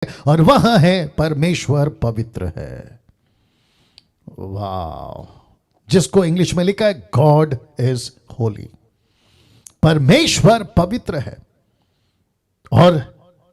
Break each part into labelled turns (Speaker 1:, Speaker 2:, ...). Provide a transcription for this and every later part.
Speaker 1: और वह है परमेश्वर पवित्र है। वाह, जिसको इंग्लिश में लिखा है गॉड इज होली। परमेश्वर पवित्र है। और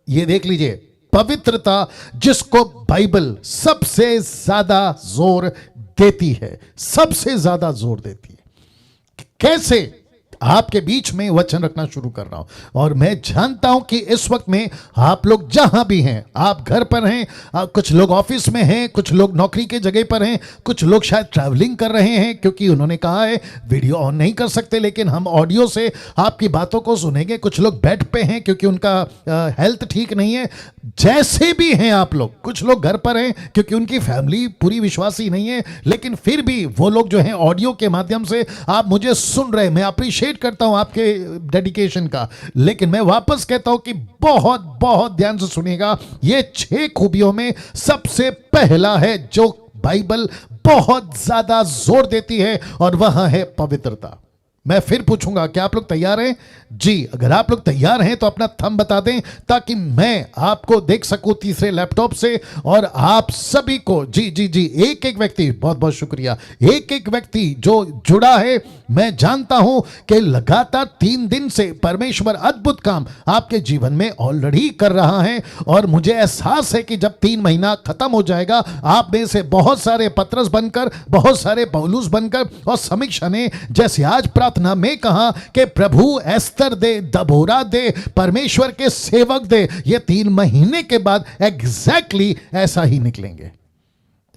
Speaker 1: ये देख लीजिए, पवित्रता जिसको बाइबल सबसे ज्यादा जोर देती है, सबसे ज्यादा जोर देती है। कैसे? आपके बीच में वचन रखना शुरू कर रहा हूं और मैं जानता हूं कि इस वक्त में आप लोग जहां भी हैं, आप घर पर हैं, कुछ लोग ऑफिस में हैं, कुछ लोग नौकरी के जगह पर हैं, कुछ लोग शायद ट्रैवलिंग कर रहे हैं, क्योंकि उन्होंने कहा है वीडियो ऑन नहीं कर सकते लेकिन हम ऑडियो से आपकी बातों को सुनेंगे। कुछ लोग बेड पे हैं क्योंकि उनका हेल्थ ठीक नहीं है। जैसे भी हैं आप लोग, कुछ लोग घर पर हैं क्योंकि उनकी फैमिली पूरी विश्वासी नहीं है, लेकिन फिर भी वो लोग जो हैं ऑडियो के माध्यम से आप मुझे सुन रहे हैं। मैं अप्रिशिएट करता हूं आपके डेडिकेशन का, लेकिन मैं वापस कहता हूं कि बहुत बहुत ध्यान से सुनिएगा। ये 6 खूबियों में सबसे पहला है जो बाइबल बहुत ज्यादा जोर देती है और वह है पवित्रता। मैं फिर पूछूंगा, क्या आप लोग तैयार हैं? जी, अगर आप लोग तैयार हैं तो अपना थंब बता दें ताकि मैं आपको देख सकूं तीसरे लैपटॉप से, और आप सभी को जी जी जी, एक एक व्यक्ति, बहुत बहुत शुक्रिया, एक एक व्यक्ति जो जुड़ा है। मैं जानता हूं कि लगातार 3 दिन से परमेश्वर अद्भुत काम आपके जीवन में ऑलरेडी कर रहा है, और मुझे एहसास है कि जब 3 महीना खत्म हो जाएगा, आप में से बहुत सारे पत्रस बनकर, बहुत सारे पौलुस बनकर, और समीक्षा ने जैसे आज प्रार्थना में कहा कि प्रभु एस्तर दे, दबोरा दे, परमेश्वर के सेवक दे, ये 3 महीने के बाद एग्जैक्टली ऐसा ही निकलेंगे,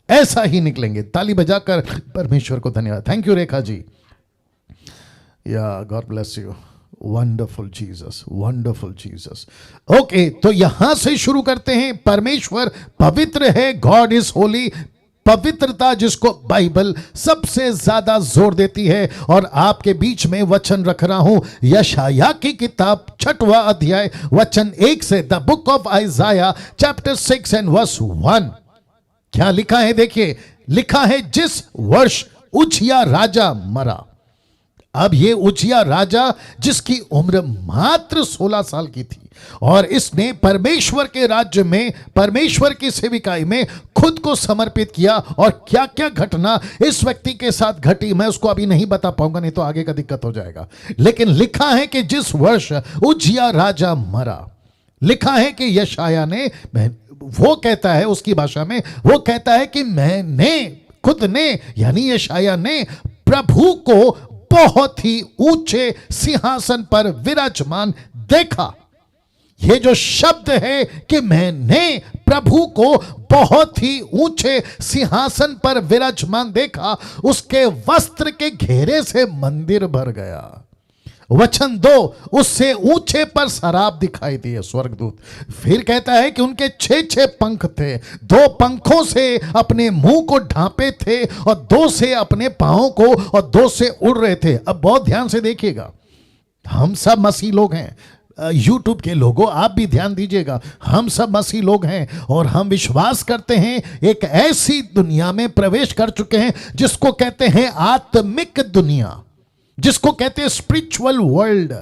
Speaker 1: ऐसा ही निकलेंगे। ताली बजाकर परमेश्वर को धन्यवाद। Thank you Rekha ji. या God bless you. Wonderful Jesus, wonderful Jesus. Okay, तो यहां से शुरू करते हैं। परमेश्वर पवित्र है, गॉड इज होली। पवित्रता जिसको बाइबल सबसे ज्यादा जोर देती है, और आपके बीच में वचन रख रहा हूं यशाया की किताब 6वां अध्याय वचन 1 से, the book of Isaiah chapter 6 and verse 1। क्या लिखा है? देखिए, लिखा है जिस वर्ष उजिया राजा मरा। अब ये उजिया राजा जिसकी उम्र मात्र 16 साल की थी, और इसने परमेश्वर के राज्य में, परमेश्वर की सेविकाई में खुद को समर्पित किया। और क्या क्या घटना इस व्यक्ति के साथ घटी मैं उसको अभी नहीं बता पाऊंगा, नहीं तो आगे का दिक्कत हो जाएगा। लेकिन लिखा है कि जिस वर्ष उजिया राजा मरा, लिखा है कि यशाया ने, वो कहता है उसकी भाषा में, वो कहता है कि मैंने, खुद ने यानी यशाया ने प्रभु को बहुत ही ऊंचे सिंहासन पर विराजमान देखा। ये जो शब्द है कि मैंने प्रभु को बहुत ही ऊंचे सिंहासन पर विराजमान देखा, उसके वस्त्र के घेरे से मंदिर भर गया। वचन 2, उससे ऊंचे पर शराब दिखाई दिए स्वर्गदूत। फिर कहता है कि उनके 6 पंख थे, 2 पंखों से अपने मुंह को ढांपे थे, और 2 से अपने पांवों को, और 2 से उड़ रहे थे। अब बहुत ध्यान से देखिएगा, हम सब मसीह लोग हैं। यूट्यूब के लोगों, आप भी ध्यान दीजिएगा, हम सब मसीह लोग हैं और हम विश्वास करते हैं एक ऐसी दुनिया में प्रवेश कर चुके हैं जिसको कहते हैं आत्मिक दुनिया, जिसको कहते हैं स्पिरिचुअल वर्ल्ड।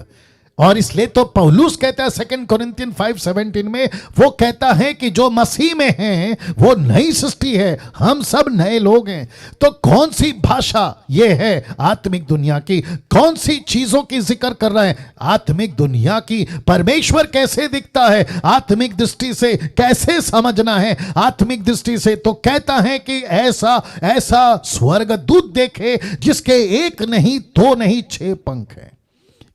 Speaker 1: और इसलिए तो पौलुस कहता है 2 कोरिन्थियन 5:17 में, वो कहता है कि जो मसीह में हैं वो नई सृष्टि है, हम सब नए लोग हैं। तो कौन सी भाषा ये है? आत्मिक दुनिया की। कौन सी चीजों की जिक्र कर रहा है? आत्मिक दुनिया की। परमेश्वर कैसे दिखता है? आत्मिक दृष्टि से कैसे समझना है? आत्मिक दृष्टि से तो कहता है कि ऐसा ऐसा स्वर्गदूत देखे जिसके 1 नहीं 2 नहीं 6 पंख हैं।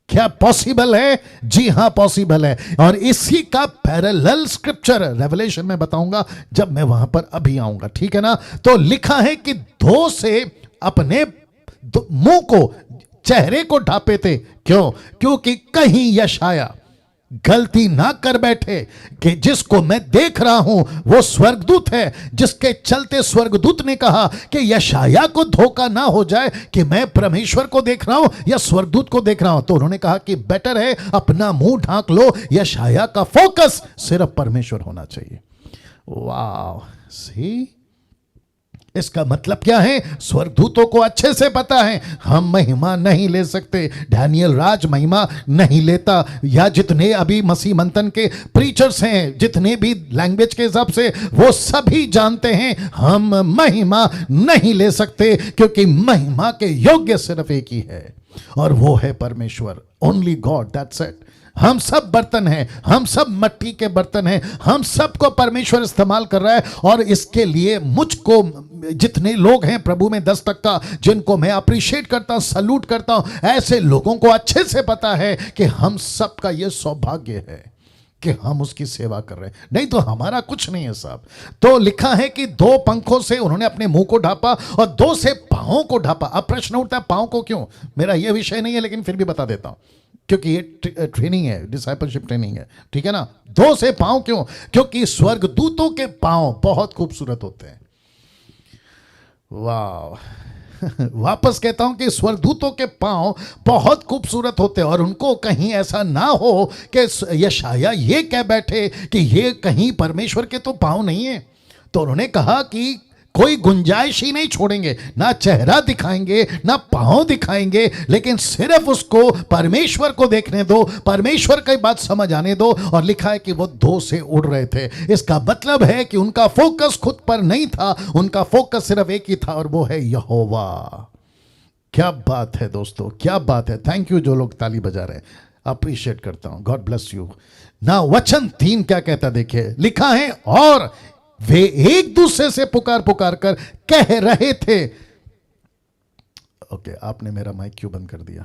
Speaker 1: क्या पॉसिबल है? जी हां, पॉसिबल है। और इसी का पैरेलल स्क्रिप्चर रेवलेशन में बताऊंगा जब मैं वहां पर अभी आऊंगा, ठीक है ना? तो लिखा है कि 2 से अपने मुंह को, चेहरे को ढांपे थे। क्यों? क्योंकि कहीं यशाया गलती ना कर बैठे कि जिसको मैं देख रहा हूं वो स्वर्गदूत है, जिसके चलते स्वर्गदूत ने कहा कि यशाया को धोखा ना हो जाए कि मैं परमेश्वर को देख रहा हूं या स्वर्गदूत को देख रहा हूं। तो उन्होंने कहा कि बेटर है अपना मुंह ढांक लो, यशाया का फोकस सिर्फ परमेश्वर होना चाहिए। वाह, सी, इसका मतलब क्या है? स्वर्गदूतों को अच्छे से पता है हम महिमा नहीं ले सकते। डैनियल राज महिमा नहीं लेता, या जितने अभी मसीह मंथन के प्रीचर्स हैं, जितने भी लैंग्वेज के हिसाब से, वो सभी जानते हैं हम महिमा नहीं ले सकते, क्योंकि महिमा के योग्य सिर्फ एक ही है, और वो है परमेश्वर। Only God, that's it. हम सब बर्तन हैं, हम सब मट्टी के बर्तन हैं, हम सबको परमेश्वर इस्तेमाल कर रहा है। और इसके लिए मुझको, जितने लोग हैं प्रभु में 10%, जिनको मैं अप्रिशिएट करता हूं, सल्यूट करता हूं, ऐसे लोगों को अच्छे से पता है कि हम सबका यह सौभाग्य है कि हम उसकी सेवा कर रहे हैं, नहीं तो हमारा कुछ नहीं है साहब। तो लिखा है कि 2 पंखों से उन्होंने अपने मुंह को ढांपा और 2 से पांवों को ढांपा। अब प्रश्न उठता है पांव को क्यों? मेरा यह विषय नहीं है, लेकिन फिर भी बता देता हूं, क्योंकि ये ट्रेनिंग है, डिसाइपलशिप ट्रेनिंग है, ठीक है ना। 2 से पांव क्यों? क्योंकि स्वर्गदूतों के पांव बहुत खूबसूरत होते हैं। वाह वापस कहता हूं कि स्वर्गदूतों के पांव बहुत खूबसूरत होते हैं, और उनको कहीं ऐसा ना हो कि यशाया ये कह बैठे कि ये कहीं परमेश्वर के तो पांव नहीं है। तो उन्होंने कहा कि कोई गुंजाइश ही नहीं छोड़ेंगे, ना चेहरा दिखाएंगे ना पांव दिखाएंगे, लेकिन सिर्फ उसको परमेश्वर को देखने दो, परमेश्वर की बात समझ आने दो। और लिखा है कि वो 2 से उड़ रहे थे। इसका मतलब है कि उनका फोकस खुद पर नहीं था, उनका फोकस सिर्फ एक ही था, और वो है यहोवा। क्या बात है दोस्तों, क्या बात है। थैंक यू जो लोग ताली बजा रहे हैं, अप्रिशिएट करता हूं। God bless you. ना वचन 3 क्या कहता देखिए, लिखा है और वे एक दूसरे से पुकार पुकार कर कह रहे थे। ओके, आपने मेरा माइक क्यों बंद कर दिया?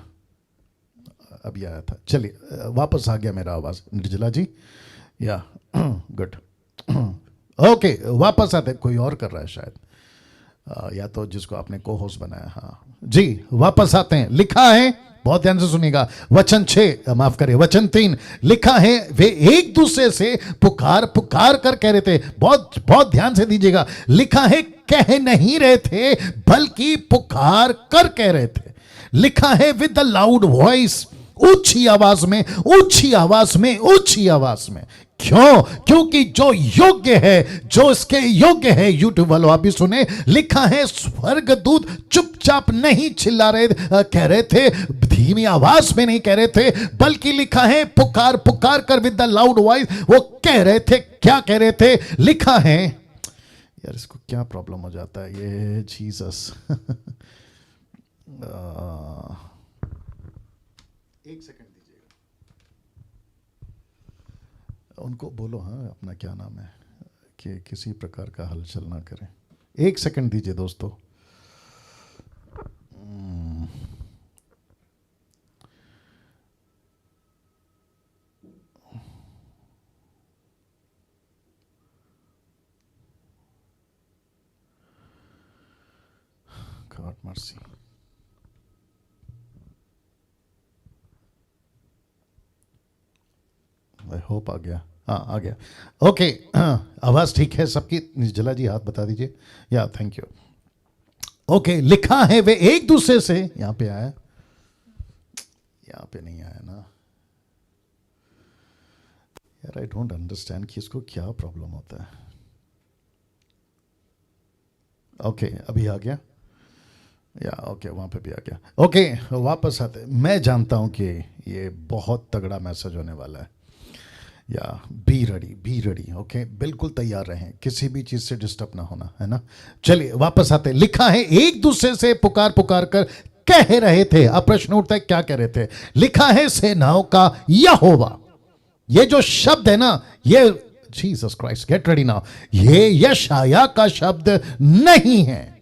Speaker 1: अभी आया था, चलिए वापस आ गया मेरा आवाज। निर्जला जी, या गुड। ओके, वापस आते। कोई और कर रहा है शायद, या तो जिसको आपने को होस्ट बनाया। हाँ जी, वापस आते हैं। लिखा है, बहुत ध्यान से सुनिएगा, वचन 6, माफ करें वचन 3, लिखा है वे एक दूसरे से पुकार पुकार कर कह रहे थे। बहुत बहुत ध्यान से दीजिएगा, लिखा है कह नहीं रहे थे बल्कि पुकार कर कह रहे थे। लिखा है विद द लाउड वॉइस, ऊंची आवाज में, ऊंची आवाज में, ऊंची आवाज में। क्यों? क्योंकि जो योग्य है, जो इसके योग्य है, यूट्यूब वालों आप भी सुने, लिखा है स्वर्गदूत चुपचाप नहीं चिल्ला रहे, कह रहे थे, धीमी आवाज में नहीं कह रहे थे, बल्कि लिखा है पुकार पुकार कर विद द लाउड वॉइस वो कह रहे थे। क्या कह रहे थे? लिखा है, यार इसको क्या प्रॉब्लम हो जाता है ये, जीसस। एक सेकंड दीजिएगा, उनको बोलो हाँ अपना क्या नाम है, कि किसी प्रकार का हलचल ना करें। 1 सेकंड दीजिए दोस्तों। God mercy. आई होप आ गया। हाँ आ गया। ओके, आवाज ठीक है सबकी? निर्जला जी हाथ बता दीजिए। या थैंक यू। ओके, लिखा है वे एक दूसरे से, यहां पे आया, यहां पे नहीं आया ना यार। आई डोंट अंडरस्टैंड कि इसको क्या प्रॉब्लम होता है। ओके, अभी आ गया, या ओके वहां पे भी आ गया। ओके, वापस आते। मैं जानता हूं कि ये बहुत तगड़ा मैसेज होने वाला है, या बी रेडी। ओके, बिल्कुल तैयार रहें, किसी भी चीज से डिस्टर्ब ना होना, है ना। चलिए वापस आते। लिखा है एक दूसरे से पुकार पुकार कर कह रहे थे। अब प्रश्न उठता है क्या कह रहे थे? लिखा है सेनाओं का यहोवा। ये जो शब्द है ना, ये Jesus Christ, get ready now, ये यशाया का शब्द नहीं है।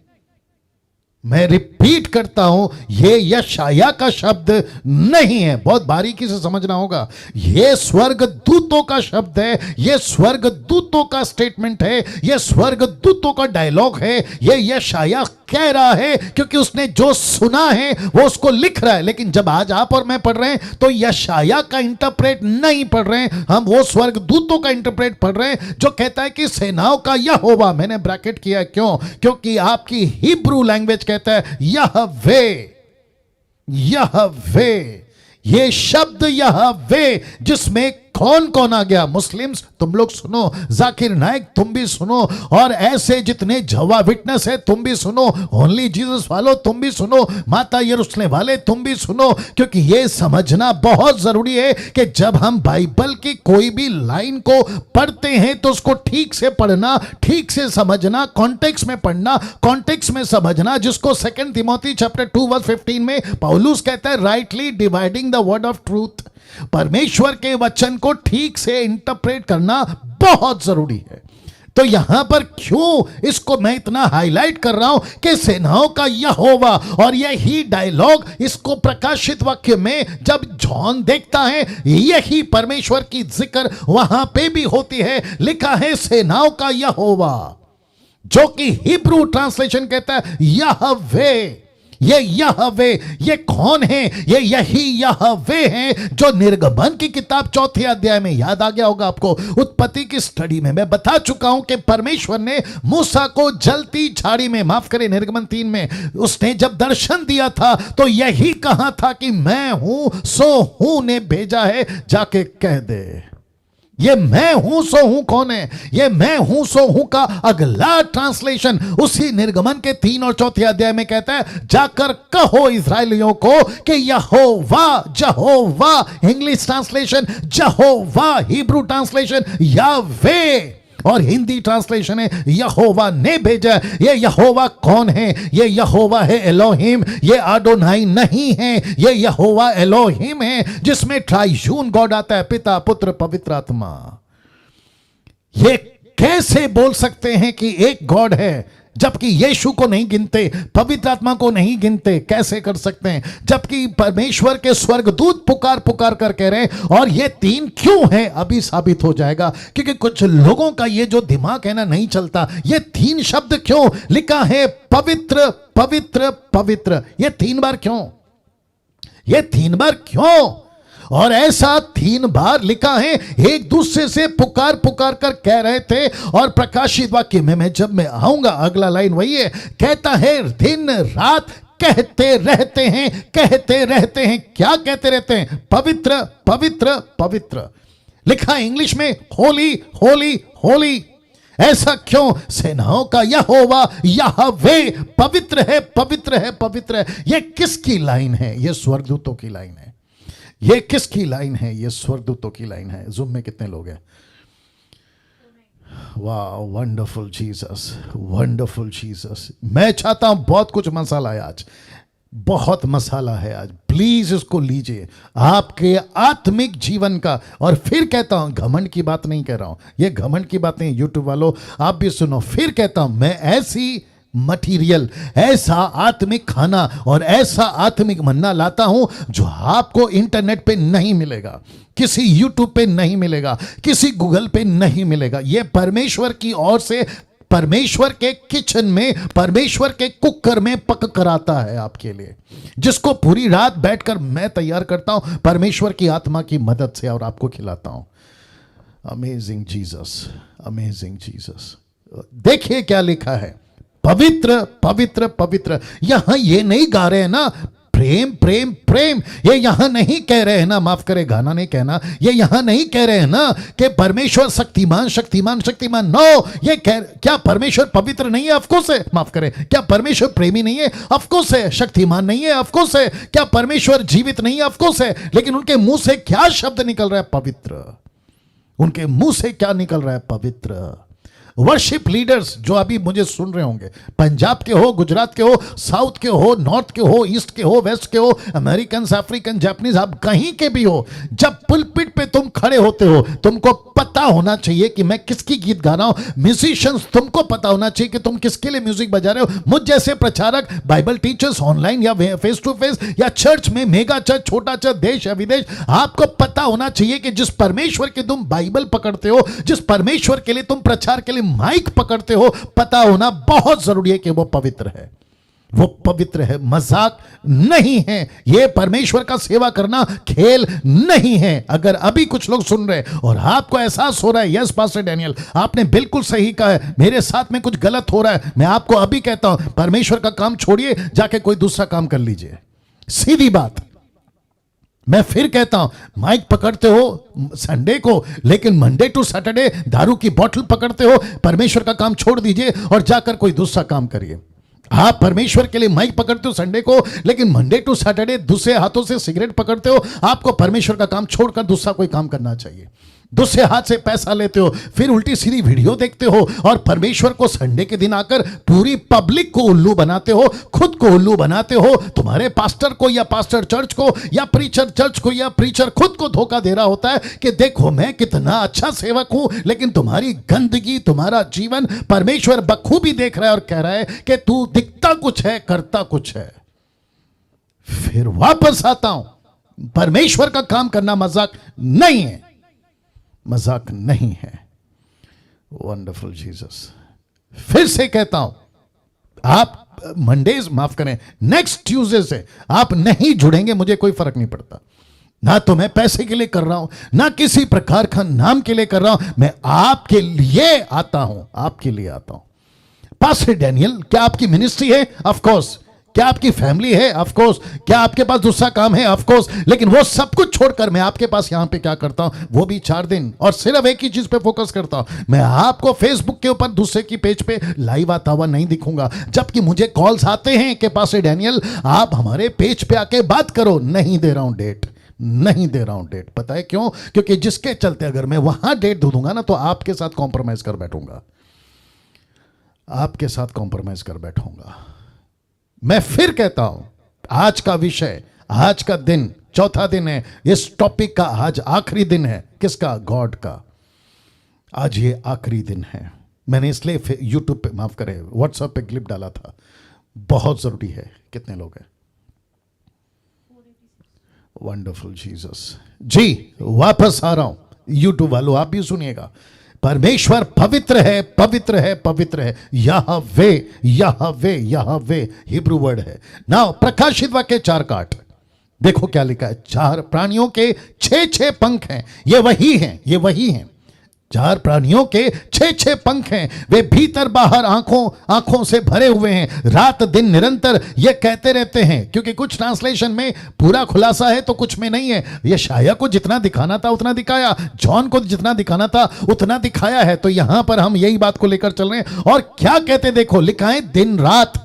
Speaker 1: मैं रिपीट करता हूं, ये यशाया का शब्द नहीं है। बहुत बारीकी से समझना होगा। ये स्वर्गदूतों का शब्द है, ये स्वर्गदूतों का स्टेटमेंट है, ये स्वर्गदूतों का डायलॉग है। ये यशाया कह रहा है क्योंकि उसने जो सुना है वो उसको लिख रहा है। लेकिन जब आज आप और मैं पढ़ रहे हैं तो यशाया का इंटरप्रेट नहीं पढ़ रहे हैं, हम वो स्वर्गदूतों का इंटरप्रेट पढ़ रहे हैं जो कहता है कि सेनाओं का यहोवा। मैंने ब्रैकेट किया, क्यों? क्योंकि आपकी हिब्रू लैंग्वेज कहता है यहवे, यहवे। ये शब्द यहवे जिसमें कौन कौन आ गया? मुस्लिम्स तुम लोग सुनो, जाकिर नाइक तुम भी सुनो, और ऐसे जितने जवा विटनेस है तुम भी सुनो, ओनली जीसस वालों तुम भी सुनो, माता यरूशलेम वाले तुम भी सुनो, क्योंकि ये समझना बहुत जरूरी है कि जब हम बाइबल की कोई भी लाइन को पढ़ते हैं तो उसको ठीक से पढ़ना, ठीक से समझना, कॉन्टेक्स्ट में पढ़ना, कॉन्टेक्स्ट में समझना, जिसको 2 तिमोथी चैप्टर 2:15 में पौलुस कहता है rightly dividing the word of truth. परमेश्वर के वचन को ठीक से इंटरप्रेट करना बहुत जरूरी है। तो यहां पर क्यों इसको मैं इतना हाईलाइट कर रहा हूं कि सेनाओं का यहोवा, और यही डायलॉग इसको प्रकाशित वाक्य में जब जॉन देखता है यही परमेश्वर की जिक्र वहां पे भी होती है। लिखा है सेनाओं का यहोवा, जो कि हिब्रू ट्रांसलेशन कहता है यहवे। ये यहवे ये कौन है? ये यही यहवे है जो निर्गमन की किताब 4 अध्याय में, याद आ गया होगा आपको, उत्पत्ति की स्टडी में मैं बता चुका हूं कि परमेश्वर ने मूसा को जलती झाड़ी में, माफ करें निर्गमन 3 में, उसने जब दर्शन दिया था तो यही कहा था कि मैं हूं सो हूं ने भेजा है, जाके कह दे। ये मैं हूं सो हूं कौन है? ये मैं हूं सो हूं का अगला ट्रांसलेशन उसी निर्गमन के 3 और 4 अध्याय में कहता है जाकर कहो इस्राएलियों को कि यहोवा, Jehovah English translation, Jehovah Hebrew translation Yahweh, और हिंदी ट्रांसलेशन है यहोवा ने भेजा। ये यहोवा कौन है? ये यहोवा है एलोहिम, ये आडोनाई नहीं है, ये यहोवा एलोहिम है, जिसमें ट्राइयून गॉड आता है, पिता पुत्र पवित्र आत्मा। ये कैसे बोल सकते हैं कि एक गॉड है जबकि यीशु को नहीं गिनते, पवित्र आत्मा को नहीं गिनते? कैसे कर सकते हैं? जबकि परमेश्वर के स्वर्गदूत पुकार पुकार कर कह रहे हैं। और ये 3 क्यों है अभी साबित हो जाएगा, क्योंकि कुछ लोगों का ये जो दिमाग है ना नहीं चलता। ये 3 शब्द क्यों लिखा है? पवित्र पवित्र पवित्र, ये 3 बार क्यों? ये 3 बार क्यों? और ऐसा 3 बार लिखा है, एक दूसरे से पुकार पुकार कर कह रहे थे। और प्रकाशित वाक्य में मैं जब मैं आऊंगा, अगला लाइन वही है, कहता है दिन रात कहते रहते हैं, कहते रहते हैं। क्या कहते रहते हैं? पवित्र पवित्र पवित्र। लिखा है इंग्लिश में होली होली होली। ऐसा क्यों? सेनाओं का यहोवा यहवे पवित्र है पवित्र है पवित्र है। ये किसकी लाइन है? ये स्वर्गदूतों की लाइन है। ये किसकी लाइन है? ये स्वर्गदूतों की लाइन है। ज़ूम में कितने लोग हैं? वाह, वंडरफुल जीसस, वंडरफुल जीसस। मैं चाहता हूं, बहुत कुछ मसाला है आज, बहुत मसाला है आज, प्लीज इसको लीजिए आपके आत्मिक जीवन का। और फिर कहता हूं, घमंड की बात नहीं कह रहा हूं, ये घमंड की बात नहीं। यूट्यूब वालों आप भी सुनो। फिर कहता हूं, मैं ऐसी मटीरियल, ऐसा आत्मिक खाना और ऐसा आत्मिक मन्ना लाता हूं जो आपको इंटरनेट पे नहीं मिलेगा, किसी यूट्यूब पे नहीं मिलेगा, किसी गूगल पे नहीं मिलेगा। यह परमेश्वर की ओर से, परमेश्वर के किचन में, परमेश्वर के कुकर में पक कर आता है आपके लिए, जिसको पूरी रात बैठकर मैं तैयार करता हूं परमेश्वर की आत्मा की मदद से और आपको खिलाता हूं। Amazing Jesus, amazing Jesus. देखिए क्या लिखा है, पवित्र पवित्र पवित्र। यहां ये नहीं गा रहे हैं ना प्रेम प्रेम प्रेम, ये यहां नहीं कह रहे हैं ना, माफ करें गाना नहीं कहना, ये यहां नहीं कह रहे हैं ना कि परमेश्वर शक्तिमान शक्तिमान शक्तिमान। नो, ये क्या परमेश्वर पवित्र नहीं है? ऑफकोर्स है। माफ करें, क्या परमेश्वर प्रेमी नहीं है? ऑफकोर्स है। शक्तिमान नहीं है? ऑफकोर्स है। क्या परमेश्वर जीवित नहीं है? ऑफकोर्स है। लेकिन उनके मुंह से क्या शब्द निकल रहा है? पवित्र। उनके मुंह से क्या निकल रहा है? पवित्र। वर्शिप लीडर्स जो अभी मुझे सुन रहे होंगे, पंजाब के हो, गुजरात के हो, साउथ के हो, नॉर्थ के हो, ईस्ट के हो, वेस्ट के हो, अमेरिकन, अफ्रीकन, जापानीज, आप कहीं के भी हो, जब पुलपिट पे तुम खड़े होते हो, तुमको पता होना चाहिए कि मैं किसकी गीत गा रहा हूं। म्यूजिशियंस, तुमको पता होना चाहिए कि तुम किसके लिए म्यूजिक बजा रहे हो। मुझ जैसे प्रचारक, बाइबल टीचर्स, ऑनलाइन या फेस टू फेस या चर्च में, मेगा चर्च, छोटा चर्च, देश या विदेश, आपको पता होना चाहिए कि जिस परमेश्वर के तुम बाइबल पकड़ते हो, जिस परमेश्वर के लिए तुम प्रचार के लिए माइक पकड़ते हो, पता होना बहुत जरूरी है कि वो पवित्र है। वो पवित्र है, मजाक नहीं है। ये परमेश्वर का सेवा करना खेल नहीं है। अगर अभी कुछ लोग सुन रहे हैं और आपको एहसास हो रहा है, यस पास्टर डैनियल आपने बिल्कुल सही कहा है, मेरे साथ में कुछ गलत हो रहा है, मैं आपको अभी कहता हूं, परमेश्वर का काम छोड़िए, जाके कोई दूसरा काम कर लीजिए। सीधी बात, मैं फिर कहता हूं, माइक पकड़ते हो संडे को, लेकिन मंडे टू सैटरडे दारू की बोतल पकड़ते हो। परमेश्वर का काम छोड़ दीजिए और जाकर कोई दूसरा काम करिए। आप परमेश्वर के लिए माइक पकड़ते हो संडे को, लेकिन मंडे टू सैटरडे दूसरे हाथों से सिगरेट पकड़ते हो। आपको परमेश्वर का काम छोड़कर दूसरा कोई काम करना चाहिए। दूसरे हाथ से पैसा लेते हो, फिर उल्टी सीधी वीडियो देखते हो और परमेश्वर को संडे के दिन आकर पूरी पब्लिक को उल्लू बनाते हो, खुद को उल्लू बनाते हो। तुम्हारे पास्टर को या पास्टर चर्च को या प्रीचर चर्च को या प्रीचर खुद को धोखा दे रहा होता है कि देखो मैं कितना अच्छा सेवक हूं, लेकिन तुम्हारी गंदगी, तुम्हारा जीवन परमेश्वर बखूबी देख रहा है और कह रहा है कि तू दिखता कुछ है, करता कुछ है। फिर वापस आता हूं, परमेश्वर का काम करना मजाक नहीं है, मजाक नहीं है। Wonderful Jesus. फिर से कहता हूं, आप मंडेज माफ करें, नेक्स्ट ट्यूसडे से आप नहीं जुड़ेंगे, मुझे कोई फर्क नहीं पड़ता। ना तो मैं पैसे के लिए कर रहा हूं, ना किसी प्रकार का नाम के लिए कर रहा हूं। मैं आपके लिए आता हूं, आपके लिए आता हूं। पास्टर डैनियल, क्या आपकी मिनिस्ट्री है? Of course. क्या आपकी फैमिली है? Of course. क्या आपके पास दूसरा काम है? Of course. लेकिन वो सब कुछ छोड़कर मैं आपके पास यहां पे क्या करता हूं, वो भी 4 दिन, और सिर्फ एक ही चीज पे फोकस करता हूं। मैं आपको फेसबुक के ऊपर दूसरे की पेज पे लाइव आता हुआ नहीं दिखूंगा, जबकि मुझे कॉल्स आते हैं कि पास्टर डैनियल आप हमारे पेज पे आके बात करो। नहीं दे रहा हूं डेट, नहीं दे रहा हूं डेट। पता है क्यों? क्योंकि जिसके चलते अगर मैं वहां डेट दे दूंगा ना, तो आपके साथ कॉम्प्रोमाइज कर बैठूंगा, आपके साथ कॉम्प्रोमाइज कर बैठूंगा। मैं फिर कहता हूं, आज का विषय, आज का दिन, चौथा दिन है इस टॉपिक का। आज आखिरी दिन है। किसका? गॉड का। आज ये आखिरी दिन है। मैंने इसलिए यूट्यूब पे, माफ करें, व्हाट्सएप पे क्लिप डाला था, बहुत जरूरी है। कितने लोग हैं? वंडरफुल जीसस जी। वापस आ रहा हूं, यूट्यूब वालों आप भी सुनिएगा। परमेश्वर पवित्र है, पवित्र है, पवित्र है। यहोवे, यहोवे, यहोवे हिब्रू वर्ड है। नाउ प्रकाशित वाक्य 4 का 8 देखो क्या लिखा है। 4 प्राणियों के 6 पंख हैं। ये वही हैं, ये वही हैं। 4 प्राणियों के 6 पंख हैं। वे भीतर बाहर आंखों से भरे हुए हैं। रात दिन निरंतर ये कहते रहते हैं। क्योंकि कुछ ट्रांसलेशन में पूरा खुलासा है तो कुछ में नहीं है। यशायाह को जितना दिखाना था उतना दिखाया, जॉन को जितना दिखाना था उतना दिखाया है। तो यहां पर हम यही बात को लेकर चल रहे हैं। और क्या कहते देखो, लिखा है दिन रात।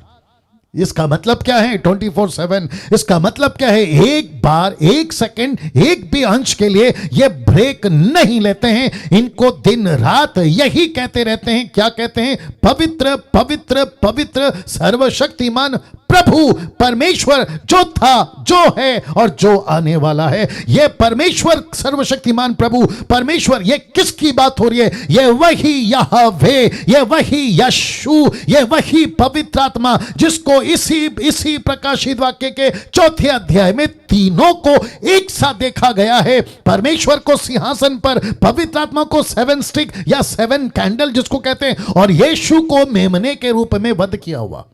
Speaker 1: इसका मतलब क्या है? 24/7। इसका मतलब क्या है? एक बार, एक सेकंड, एक भी अंश के लिए ये ब्रेक नहीं लेते हैं। इनको दिन रात यही कहते रहते हैं। क्या कहते हैं? पवित्र, पवित्र, पवित्र, सर्वशक्तिमान प्रभु परमेश्वर, जो था, जो है और जो आने वाला है। ये परमेश्वर, सर्वशक्तिमान प्रभु परमेश्वर, ये किसकी बात हो रही है? ये वही यहोवे, ये वही यशु, ये वही पवित्र आत्मा, जिसको इसी प्रकाशित वाक्य के 4थे अध्याय में तीनों को एक साथ देखा गया है। परमेश्वर को सिंहासन पर, पवित्र आत्मा को 7 स्टिक या 7 कैंडल जिसको कहते हैं, और यीशु को मेमने के रूप में वध किया हुआ।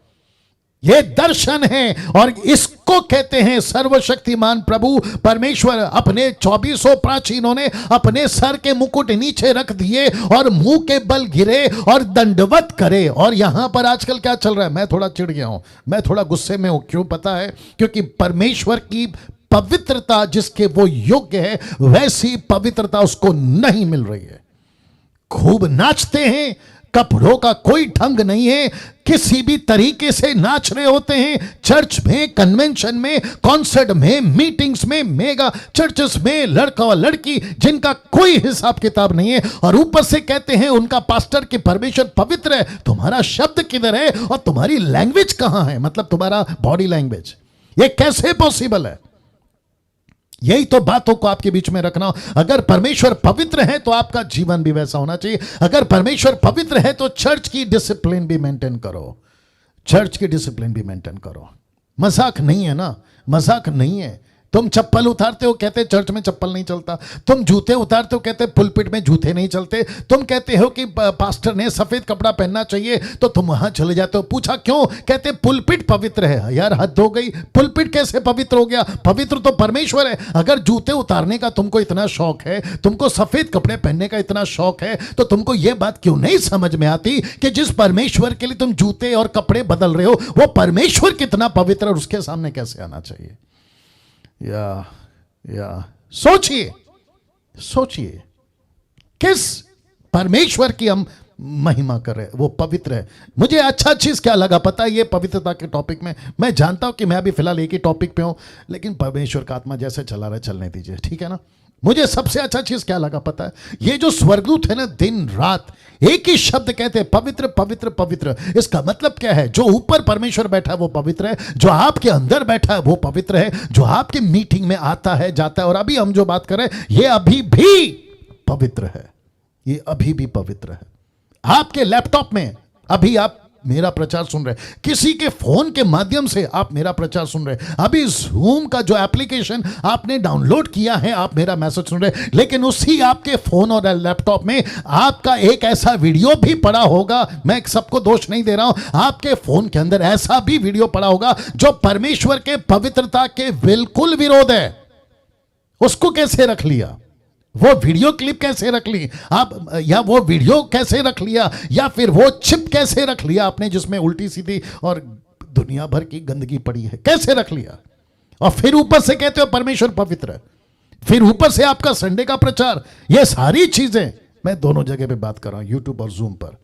Speaker 1: यह दर्शन है और इसको कहते हैं सर्वशक्तिमान प्रभु परमेश्वर। अपने 24 प्राचीनों ने अपने सर के मुकुट नीचे रख दिए और मुंह के बल गिरे और दंडवत करे। और यहां पर आजकल क्या चल रहा है? मैं थोड़ा चिढ़ गया हूं, मैं थोड़ा गुस्से में हूं। क्यों पता है? क्योंकि परमेश्वर की पवित्रता जिसके वो योग्य है, वैसी पवित्रता उसको नहीं मिल रही है। खूब नाचते हैं, कपड़ों का कोई ढंग नहीं है, किसी भी तरीके से नाच रहे होते हैं। चर्च में, कन्वेंशन में, कॉन्सर्ट में, मीटिंग्स में, मेगा चर्चेस में, लड़का और लड़की जिनका कोई हिसाब किताब नहीं है, और ऊपर से कहते हैं उनका पास्टर कि परमेश्वर पवित्र है। तुम्हारा शब्द किधर है और तुम्हारी लैंग्वेज कहां है? मतलब तुम्हारा बॉडी लैंग्वेज। ये कैसे पॉसिबल है? यही तो बातों को आपके बीच में रखना। अगर परमेश्वर पवित्र है तो आपका जीवन भी वैसा होना चाहिए। अगर परमेश्वर पवित्र है तो चर्च की डिसिप्लिन भी मेंटेन करो, चर्च की डिसिप्लिन भी मेंटेन करो। मजाक नहीं है ना, मजाक नहीं है। तुम चप्पल उतारते हो, कहते चर्च में चप्पल नहीं चलता। तुम जूते उतारते हो, कहते पुलपिट में जूते नहीं चलते। तुम कहते हो कि पास्टर ने सफेद कपड़ा पहनना चाहिए, तो तुम वहां चले जाते हो। पूछा क्यों? कहते पुलपिट पवित्र है। यार हद हो गई, पुलपिट कैसे पवित्र हो गया? पवित्र तो परमेश्वर है। अगर जूते उतारने का तुमको इतना शौक है, तुमको सफेद कपड़े पहनने का इतना शौक है, तो तुमको यह बात क्यों नहीं समझ में आती कि जिस परमेश्वर के लिए तुम जूते और कपड़े बदल रहे हो, वो परमेश्वर कितना पवित्र और उसके सामने कैसे आना चाहिए? या या सोचिए, सोचिए किस परमेश्वर की हम महिमा कर रहे हैं, वो पवित्र है। मुझे अच्छा चीज क्या लगा पता है, ये पवित्रता के टॉपिक में, मैं जानता हूं कि मैं अभी फिलहाल एक ही टॉपिक पे हूं, लेकिन परमेश्वर का आत्मा जैसे चला रहा है चलने दीजिए, ठीक है ना। मुझे सबसे अच्छा चीज क्या लगा पता है, ये जो स्वर्गदूत है ना, दिन रात एक ही शब्द कहते हैं, पवित्र पवित्र पवित्र। इसका मतलब क्या है, जो ऊपर परमेश्वर बैठा है वो पवित्र है, जो आपके अंदर बैठा है वो पवित्र है, जो आपके मीटिंग में आता है जाता है, और अभी हम जो बात कर रहे हैं ये अभी भी पवित्र है, ये अभी भी पवित्र है। आपके लैपटॉप में अभी आप मेरा प्रचार सुन रहे, किसी के फोन के माध्यम से आप मेरा प्रचार सुन रहे, अभी जूम का जो एप्लीकेशन आपने डाउनलोड किया है आप मेरा मैसेज सुन रहे, लेकिन उसी आपके फोन और लैपटॉप में आपका एक ऐसा वीडियो भी पड़ा होगा, मैं सबको दोष नहीं दे रहा हूं, आपके फोन के अंदर ऐसा भी वीडियो पड़ा होगा जो परमेश्वर के पवित्रता के बिल्कुल विरोध है। उसको कैसे रख लिया, वो वीडियो क्लिप कैसे रख ली आप, या वो वीडियो कैसे रख लिया, या फिर वो चिप कैसे रख लिया आपने जिसमें उल्टी सीधी और दुनिया भर की गंदगी पड़ी है, कैसे रख लिया, और फिर ऊपर से कहते हो परमेश्वर पवित्र है, फिर ऊपर से आपका संडे का प्रचार, ये सारी चीजें मैं दोनों जगह पे बात कर रहा हूं, यूट्यूब और जूम पर।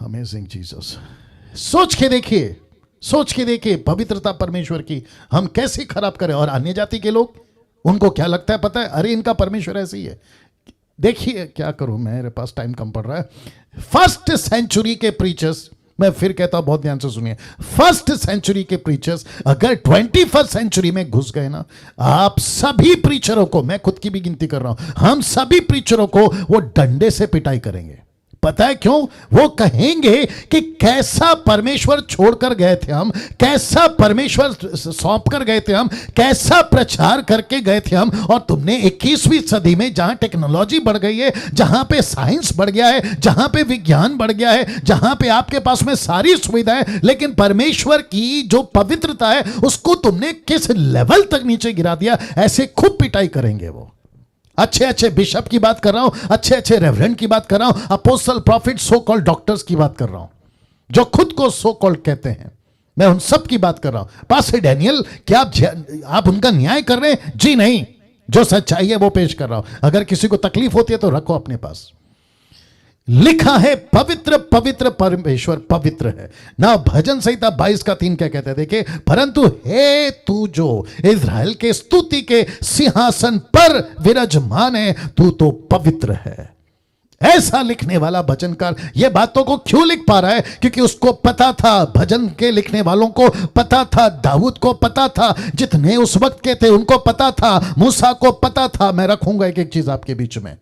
Speaker 1: Amazing Jesus. सोच के देखिए, सोच के देखिए पवित्रता परमेश्वर की हम कैसे खराब करें, और अन्य जाति के लोग, उनको क्या लगता है पता है, अरे इनका परमेश्वर ऐसे ही है। देखिए क्या करूं, मेरे पास टाइम कम पड़ रहा है। फर्स्ट सेंचुरी के प्रीचर्स, मैं फिर कहता हूं बहुत ध्यान से सुनिए, फर्स्ट सेंचुरी के प्रीचर्स अगर 21st सेंचुरी में घुस गए ना, आप सभी प्रीचरों को, मैं खुद की भी गिनती कर रहा हूं, हम सभी प्रीचरों को वो डंडे से पिटाई करेंगे। पता है क्यों? वो कहेंगे कि कैसा परमेश्वर छोड़कर गए थे हम, कैसा परमेश्वर सौंप कर गए थे हम, कैसा प्रचार करके गए थे हम, और तुमने 21वीं सदी में जहां टेक्नोलॉजी बढ़ गई है, जहां पे साइंस बढ़ गया है, जहां पे विज्ञान बढ़ गया है, जहां पे आपके पास में सारी सुविधाएं, लेकिन परमेश्वर की जो पवित्रता है उसको तुमने किस लेवल तक नीचे गिरा दिया। ऐसे खूब पिटाई करेंगे वो। अच्छे अच्छे बिशप की बात कर रहा हूं, अच्छे अच्छे रेवरेंड की बात कर रहा हूं, apostle, profit, so called doctors की बात कर रहा हूं, जो खुद को सो कॉल्ड कहते हैं, मैं उन सब की बात कर रहा हूं। पास्टर डैनियल, क्या आप उनका न्याय कर रहे हैं? जी नहीं, जो सच्चाई है वो पेश कर रहा हूं। अगर किसी को तकलीफ होती है तो रखो अपने पास। लिखा है पवित्र पवित्र परमेश्वर पवित्र है ना। भजन संहिता 22:3 क्या कहते हैं देखिए, परंतु हे तू जो इज़राइल के स्तुति के सिंहासन पर विराजमान है, तू तो पवित्र है। ऐसा लिखने वाला भजनकार ये बातों को क्यों लिख पा रहा है? क्योंकि उसको पता था, भजन के लिखने वालों को पता था, दाऊद को पता था, जितने उस वक्त के थे उनको पता था, मूसा को पता था। मैं रखूंगा एक एक चीज आपके बीच में,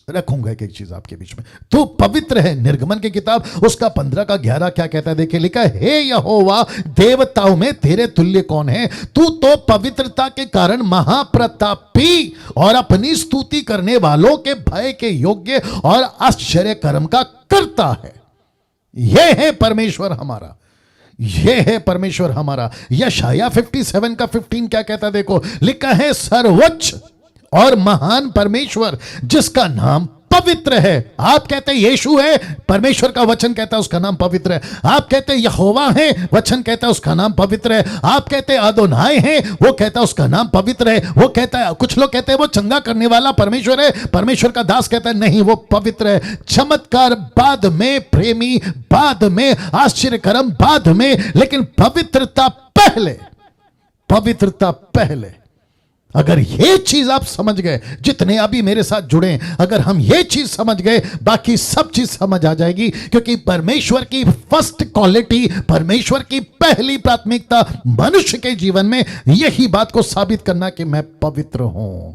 Speaker 1: रखूंगा एक एक चीज आपके बीच में। तो पवित्र है। निर्गमन की किताब उसका 15:11 क्या कहता है देखिए, लिखा है, हे यहोवा, देवताओं में तेरे तुल्य कौन है? तू तो पवित्रता के कारण महाप्रतापी और अपनी स्तुति करने वालों के भय के योग्य और आश्चर्य कर्म का करता है। यह है परमेश्वर हमारा, यह है परमेश्वर हमारा। यशाया 57:15 क्या कहता है देखो, लिखा है, सर्वोच्च और महान परमेश्वर जिसका नाम पवित्र है। आप कहते हैं यीशु है, परमेश्वर का वचन कहता है उसका नाम पवित्र है। आप कहते हैं यहोवा है, वचन कहता है उसका नाम पवित्र है। आप कहते हैं अदोनाय है, वो कहता है उसका नाम पवित्र है। वो कहता है, कुछ लोग कहते हैं वो चंगा करने वाला परमेश्वर है, परमेश्वर का दास कहता है नहीं, वो पवित्र है। चमत्कार बाद में, प्रेमी बाद में, आश्चर्यकरम बाद में, लेकिन पवित्रता पहले, पवित्रता पहले। अगर ये चीज आप समझ गए, जितने अभी मेरे साथ जुड़े, अगर हम ये चीज समझ गए, बाकी सब चीज समझ आ जाएगी। क्योंकि परमेश्वर की फर्स्ट क्वालिटी, परमेश्वर की पहली प्राथमिकता मनुष्य के जीवन में यही बात को साबित करना कि मैं पवित्र हूं।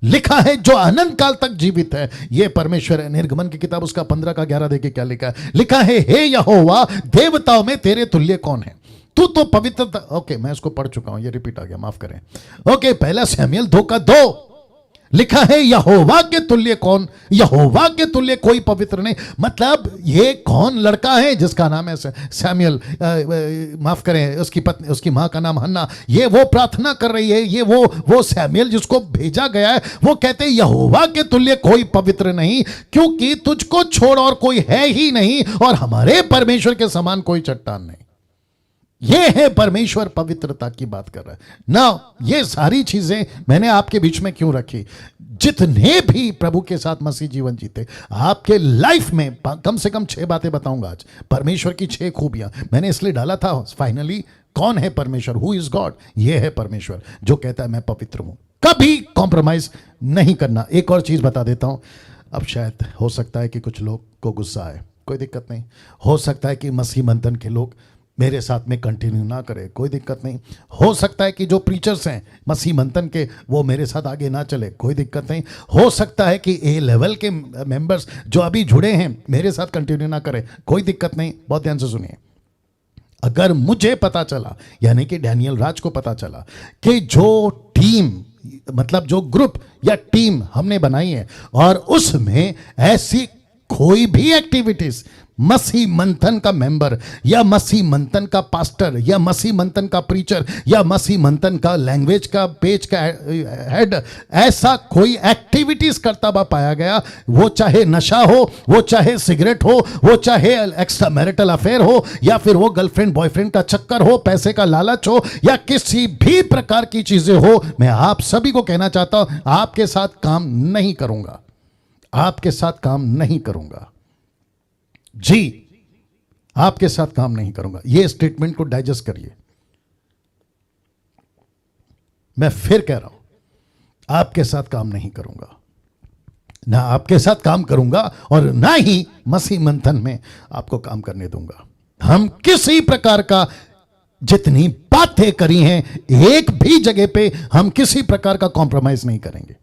Speaker 1: लिखा है जो अनंत काल तक जीवित है, यह परमेश्वर है। निर्गमन की किताब उसका 15:11 देखिए क्या लिखा है, लिखा है, हे यहोवा, देवताओं में तेरे तुल्य कौन है? तू तो पवित्रता। ओके, मैं इसको पढ़ चुका हूं, ये रिपीट आ गया, माफ करें। ओके, पहला सैमुएल 2:2 लिखा है, यहोवा के तुल्य कौन? यहोवा के तुल्य कोई पवित्र नहीं। मतलब ये कौन लड़का है जिसका नाम है सैमुएल, माफ करें, उसकी पत्नी, उसकी मां का नाम हन्ना, ये वो प्रार्थना कर रही है, ये वो सैमुएल जिसको भेजा गया है, वो कहते हैं यहोवा के तुल्य कोई पवित्र नहीं, क्योंकि तुझको छोड़ और कोई है ही नहीं, और हमारे परमेश्वर के समान कोई चट्टान नहीं। ये है परमेश्वर पवित्रता की बात कर रहा है ना। ये सारी चीजें मैंने आपके बीच में क्यों रखी? जितने भी प्रभु के साथ मसीह जीवन जीते, आपके लाइफ में कम से कम 6 बातें बताऊंगा आज, परमेश्वर की 6 खूबियां। मैंने इसलिए डाला था फाइनली, कौन है परमेश्वर, हु इज गॉड। ये है परमेश्वर जो कहता है मैं पवित्र हूं, कभी कॉम्प्रोमाइज नहीं करना। एक और चीज बता देता हूं, अब शायद हो सकता है कि कुछ लोग को गुस्सा आए, कोई दिक्कत नहीं। हो सकता है कि मसीह मंथन के लोग मेरे साथ में कंटिन्यू ना करें, कोई दिक्कत नहीं। हो सकता है कि जो प्रीचर्स हैं मसीह मंथन के वो मेरे साथ आगे ना चले, कोई दिक्कत नहीं। हो सकता है कि ए लेवल के मेंबर्स जो अभी जुड़े हैं मेरे साथ कंटिन्यू ना करें, कोई दिक्कत नहीं। बहुत ध्यान से सुनिए, अगर मुझे पता चला, यानी कि डैनियल राज को पता चला कि जो टीम, मतलब जो ग्रुप या टीम हमने बनाई है और उसमें ऐसी कोई भी एक्टिविटीज मसीह मंथन का मेंबर या मसीह मंथन का पास्टर या मसीह मंथन का प्रीचर या मसीह मंथन का लैंग्वेज का पेज का हेड ऐसा कोई एक्टिविटीज करता हुआ पाया गया, वो चाहे नशा हो, वो चाहे सिगरेट हो, वो चाहे एक्स्ट्रा मैरिटल अफेयर हो, या फिर वो गर्लफ्रेंड बॉयफ्रेंड का चक्कर हो, पैसे का लालच हो, या किसी भी प्रकार की चीजें हो, मैं आप सभी को कहना चाहता हूं आपके साथ काम नहीं करूंगा, आपके साथ काम नहीं करूंगा जी, आपके साथ काम नहीं करूंगा। ये स्टेटमेंट को डाइजेस्ट करिए, मैं फिर कह रहा हूं आपके साथ काम नहीं करूंगा, ना आपके साथ काम करूंगा और ना ही मसीह मंथन में आपको काम करने दूंगा। हम किसी प्रकार का, जितनी बातें करी हैं, एक भी जगह पे हम किसी प्रकार का कॉम्प्रोमाइज नहीं करेंगे।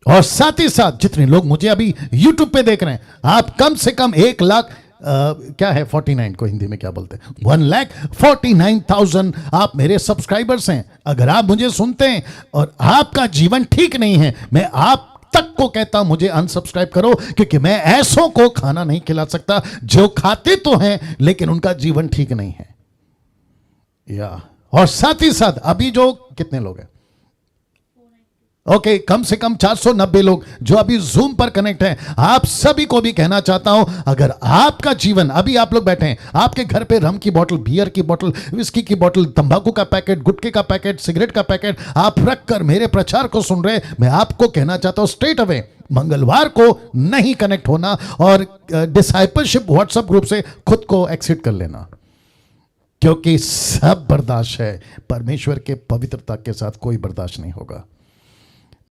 Speaker 1: और साथ ही साथ जितने लोग मुझे अभी YouTube पे देख रहे हैं, आप कम से कम 1 लाख क्या है 49 को हिंदी में क्या बोलते हैं, 1,49,000 आप मेरे सब्सक्राइबर्स हैं। अगर आप मुझे सुनते हैं और आपका जीवन ठीक नहीं है, मैं आप तक को कहता हूं मुझे अनसब्सक्राइब करो, क्योंकि मैं ऐसों को खाना नहीं खिला सकता जो खाते तो हैं लेकिन उनका जीवन ठीक नहीं है। या और साथ ही साथ अभी जो कितने लोग हैं, ओके, कम से कम 490 लोग जो अभी जूम पर कनेक्ट हैं, आप सभी को भी कहना चाहता हूं, अगर आपका जीवन, अभी आप लोग बैठे हैं, आपके घर पे रम की बोतल, बियर की बोतल, विस्की की बोतल, तंबाकू का पैकेट, गुटखे का पैकेट, सिगरेट का पैकेट आप रखकर मेरे प्रचार को सुन रहे, मैं आपको कहना चाहता हूं स्ट्रेट अवे मंगलवार को नहीं कनेक्ट होना और डिसाइपलशिप व्हाट्सएप ग्रुप से खुद को एक्सिट कर लेना, क्योंकि सब बर्दाश्त है, परमेश्वर के पवित्रता के साथ कोई बर्दाश्त नहीं होगा।